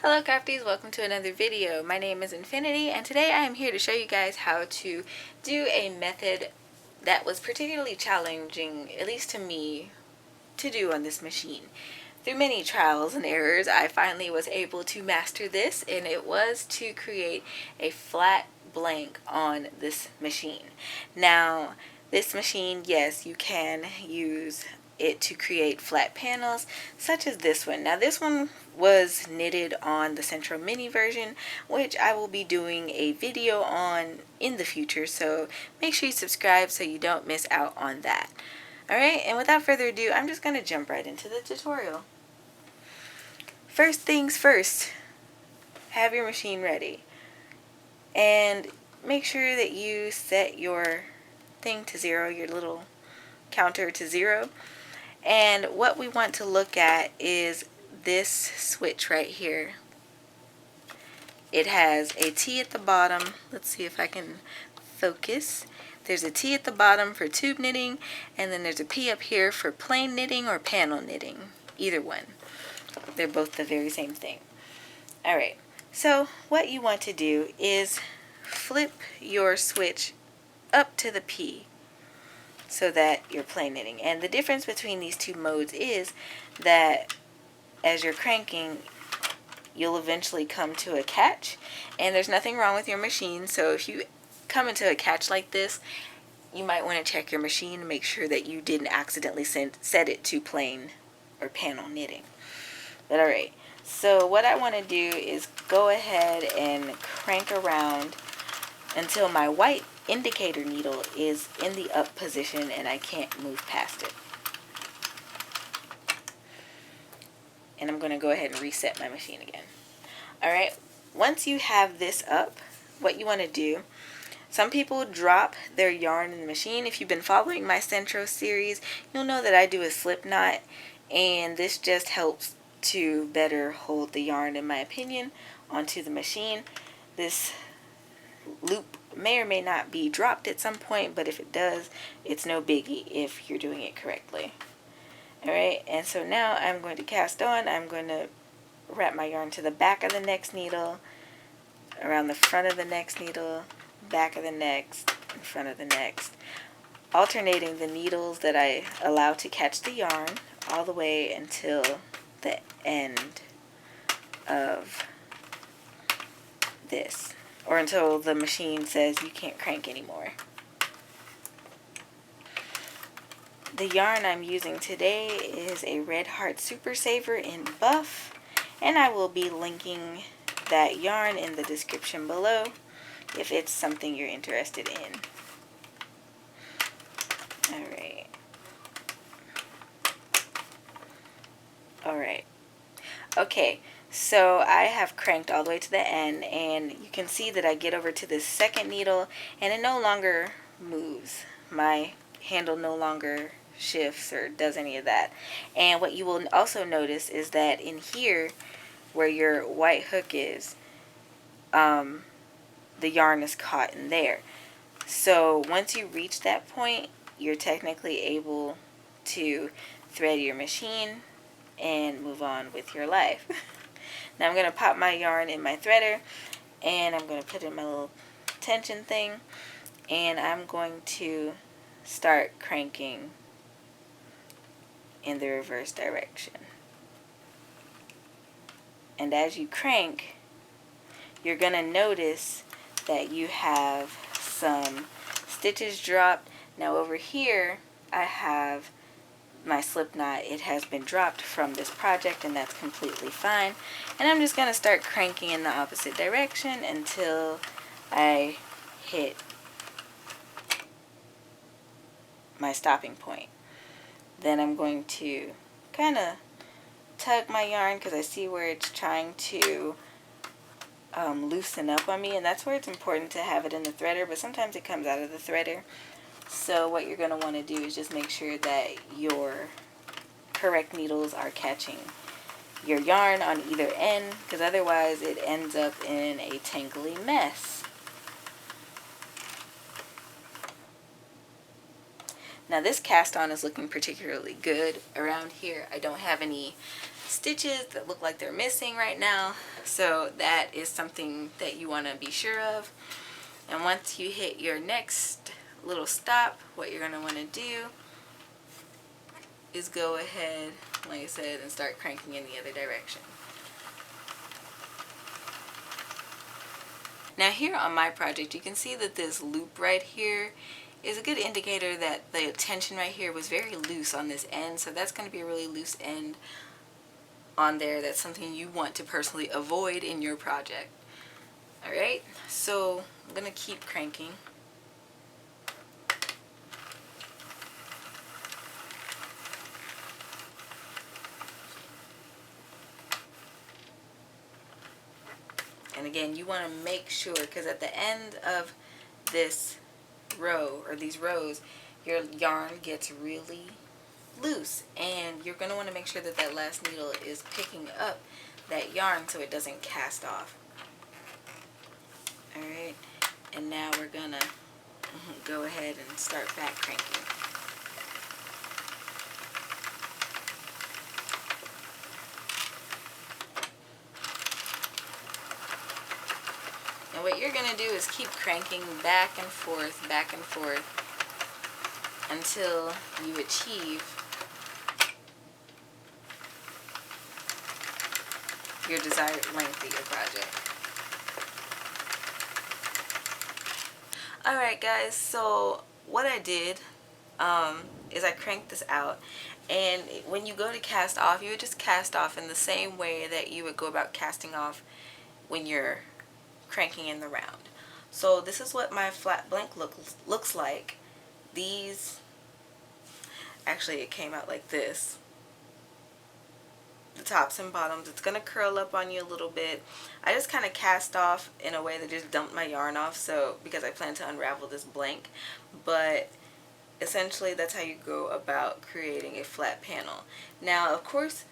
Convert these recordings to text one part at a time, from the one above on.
Hello crafties, welcome to another video. My name is Infinity and today I am here to show you guys how to do a method that was particularly challenging, at least to me, to do on this machine. Through many trials and errors, I finally was able to master this, and it was to create a flat blank on this machine. Now, this machine, yes, you can use it to create flat panels such as this one. Now this one was knitted on the Sentro mini version, which I will be doing a video on in the future, so make sure you subscribe so you don't miss out on that. Alright, and without further ado, I'm just going to jump right into the tutorial. First things first, have your machine ready and make sure that you set your thing to 0, your little counter to 0. And what we want to look at is this switch right here. It has a T at the bottom. Let's see if I can focus. There's a T at the bottom for tube knitting, and then there's a P up here for plain knitting or panel knitting. Either one. They're both the very same thing. Alright, so what you want to do is flip your switch up to the P so that you're plain knitting. And the difference between these two modes is that as you're cranking, you'll eventually come to a catch, and there's nothing wrong with your machine, so if you come into a catch like this, you might want to check your machine and make sure that you didn't accidentally set it to plain or panel knitting. But alright, so what I want to do is go ahead and crank around until my white indicator needle is in the up position and I can't move past it. And I'm going to go ahead and reset my machine again. Alright, once you have this up, what you want to do, some people drop their yarn in the machine. If you've been following my Sentro series, you'll know that I do a slip knot, and this just helps to better hold the yarn, in my opinion, onto the machine. This loop may or may not be dropped at some point, but if it does, it's no biggie if you're doing it correctly. Alright, and so now I'm going to cast on. I'm going to wrap my yarn to the back of the next needle, around the front of the next needle, back of the next, in front of the next, alternating the needles that I allow to catch the yarn all the way until the end of this, or until the machine says you can't crank anymore. The yarn I'm using today is a Red Heart Super Saver in buff, and I will be linking that yarn in the description below if it's something you're interested in. Alright. Alright. Okay, so I have cranked all the way to the end, and you can see that I get over to this second needle and it no longer moves. My handle no longer shifts or does any of that. And what you will also notice is that in here where your white hook is, the yarn is caught in there. So once you reach that point, you're technically able to thread your machine and move on with your life. Now I'm going to pop my yarn in my threader, and I'm going to put in my little tension thing, and I'm going to start cranking in the reverse direction. And as you crank, you're going to notice that you have some stitches dropped. Now over here I have my slip knot. It has been dropped from this project, and that's completely fine. And I'm just going to start cranking in the opposite direction until I hit my stopping point. Then I'm going to kind of tug my yarn because I see where it's trying to loosen up on me, and that's where it's important to have it in the threader, but sometimes it comes out of the threader. So what you're going to want to do is just make sure that your correct needles are catching your yarn on either end, because otherwise it ends up in a tangly mess. Now this cast on is looking particularly good around here. I don't have any stitches that look like they're missing right now. So that is something that you want to be sure of. And once you hit your next little stop, what you're going to want to do is go ahead, like I said, and start cranking in the other direction. Now here on my project, you can see that this loop right here is a good indicator that the tension right here was very loose on this end. So that's going to be a really loose end on there. That's something you want to personally avoid in your project. Alright, so I'm going to keep cranking. And again, you want to make sure, because at the end of this row, or these rows, your yarn gets really loose, and you're going to want to make sure that that last needle is picking up that yarn so it doesn't cast off. Alright, and now we're going to go ahead and start back cranking. And what you're going to do is keep cranking back and forth until you achieve your desired length of your project. Alright guys, so what I did is I cranked this out, and when you go to cast off, you would just cast off in the same way that you would go about casting off when you're cranking in the round. So this is what my flat blank looks like. These, actually it came out like this. The tops and bottoms, it's going to curl up on you a little bit. I just kind of cast off in a way that just dumped my yarn off, so because I plan to unravel this blank. But essentially that's how you go about creating a flat panel. Now of course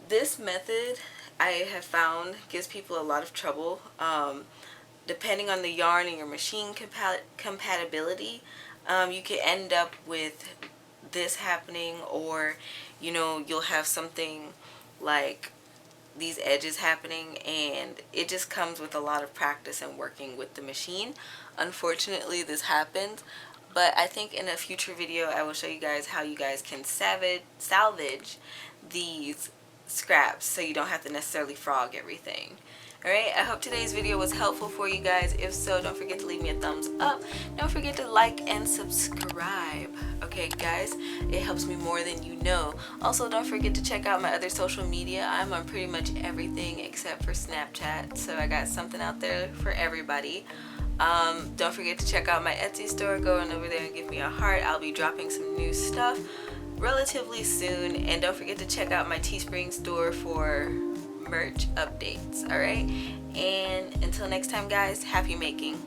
this method I have found gives people a lot of trouble. Depending on the yarn and your machine compatibility, you could end up with this happening, or you know, you'll have something like these edges happening, and it just comes with a lot of practice and working with the machine. Unfortunately this happens, but I think in a future video I will show you guys how you guys can salvage these scraps so you don't have to necessarily frog everything. Alright, I hope today's video was helpful for you guys. If so, don't forget to leave me a thumbs up. Don't forget to like and subscribe. Okay guys, it helps me more than you know. Also, don't forget to check out my other social media. I'm on pretty much everything except for Snapchat, so I got something out there for everybody. Don't forget to check out my Etsy store. Go on over there and give me a heart. I'll be dropping some new stuff relatively soon, and don't forget to check out my Teespring store for merch updates. Alright, and until next time guys, happy making.